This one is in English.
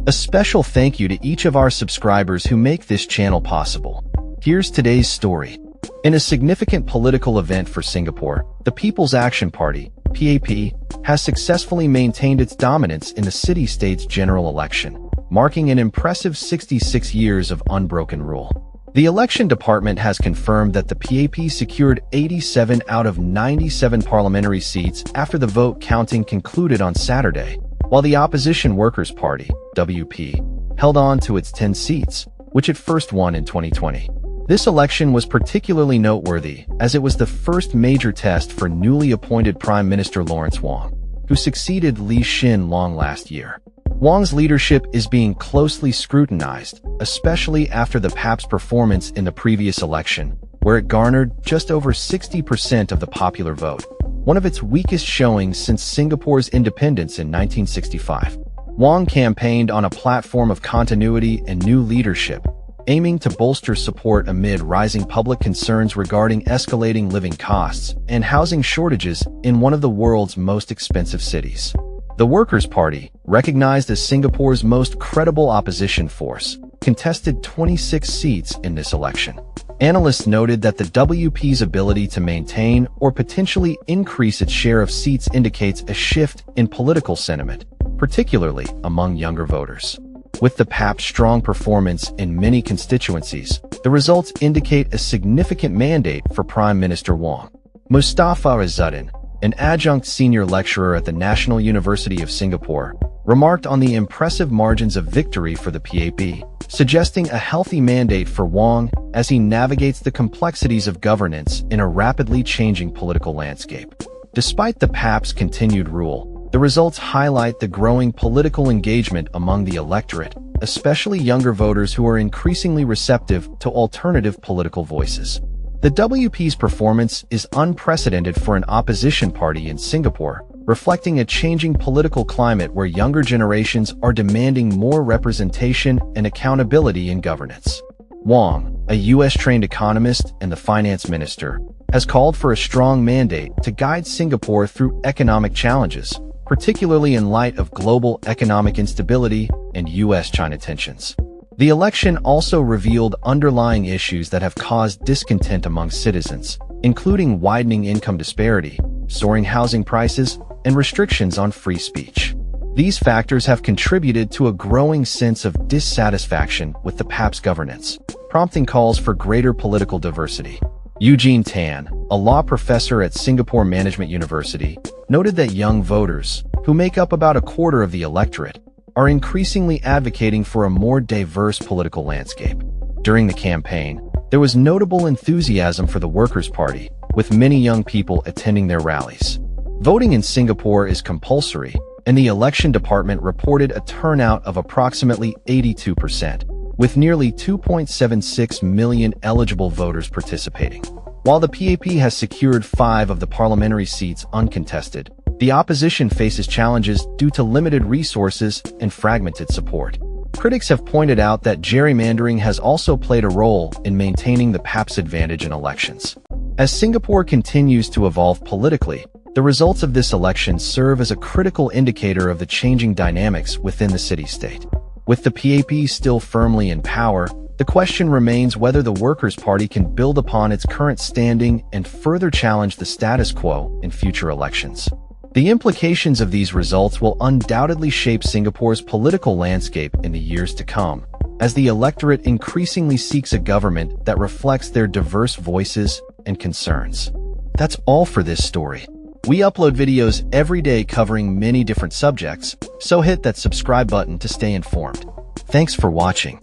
A special thank you to each of our subscribers who make this channel possible. Here's today's story. In a significant political event for Singapore, the People's Action Party, PAP, has successfully maintained its dominance in the city-state's general election, marking an impressive 66 years of unbroken rule. The election department has confirmed that the PAP secured 87 out of 97 parliamentary seats after the vote counting concluded on Saturday, while the opposition Workers' Party, WP, held on to its 10 seats, which it first won in 2020. This election was particularly noteworthy as it was the first major test for newly appointed Prime Minister Lawrence Wong, who succeeded Lee Hsien Loong last year. Wong's leadership is being closely scrutinized, especially after the PAP's performance in the previous election, where it garnered just over 60% of the popular vote, one of its weakest showings since Singapore's independence in 1965. Wong campaigned on a platform of continuity and new leadership, aiming to bolster support amid rising public concerns regarding escalating living costs and housing shortages in one of the world's most expensive cities. The Workers' Party, recognized as Singapore's most credible opposition force, contested 26 seats in this election. Analysts noted that the WP's ability to maintain or potentially increase its share of seats indicates a shift in political sentiment, particularly among younger voters. With the PAP's strong performance in many constituencies, the results indicate a significant mandate for Prime Minister Wong. Mustafa Izzuddin, an adjunct senior lecturer at the National University of Singapore, remarked on the impressive margins of victory for the PAP, suggesting a healthy mandate for Wong as he navigates the complexities of governance in a rapidly changing political landscape. Despite the PAP's continued rule, the results highlight the growing political engagement among the electorate, especially younger voters who are increasingly receptive to alternative political voices. The WP's performance is unprecedented for an opposition party in Singapore, reflecting a changing political climate where younger generations are demanding more representation and accountability in governance. Wong, a US-trained economist and the finance minister, has called for a strong mandate to guide Singapore through economic challenges, particularly in light of global economic instability and US-China tensions. The election also revealed underlying issues that have caused discontent among citizens, including widening income disparity, soaring housing prices, and restrictions on free speech. These factors have contributed to a growing sense of dissatisfaction with the PAP's governance, prompting calls for greater political diversity. Eugene Tan, a law professor at Singapore Management University, noted that young voters, who make up about a quarter of the electorate, are increasingly advocating for a more diverse political landscape. During the campaign, there was notable enthusiasm for the Workers' Party, with many young people attending their rallies. Voting in Singapore is compulsory, and the election department reported a turnout of approximately 82%, with nearly 2.76 million eligible voters participating. While the PAP has secured 5 of the parliamentary seats uncontested, the opposition faces challenges due to limited resources and fragmented support. Critics have pointed out that gerrymandering has also played a role in maintaining the PAP's advantage in elections. As Singapore continues to evolve politically, the results of this election serve as a critical indicator of the changing dynamics within the city-state. With the PAP still firmly in power, the question remains whether the Workers' Party can build upon its current standing and further challenge the status quo in future elections. The implications of these results will undoubtedly shape Singapore's political landscape in the years to come, as the electorate increasingly seeks a government that reflects their diverse voices and concerns. That's all for this story. We upload videos every day covering many different subjects, so hit that subscribe button to stay informed. Thanks for watching.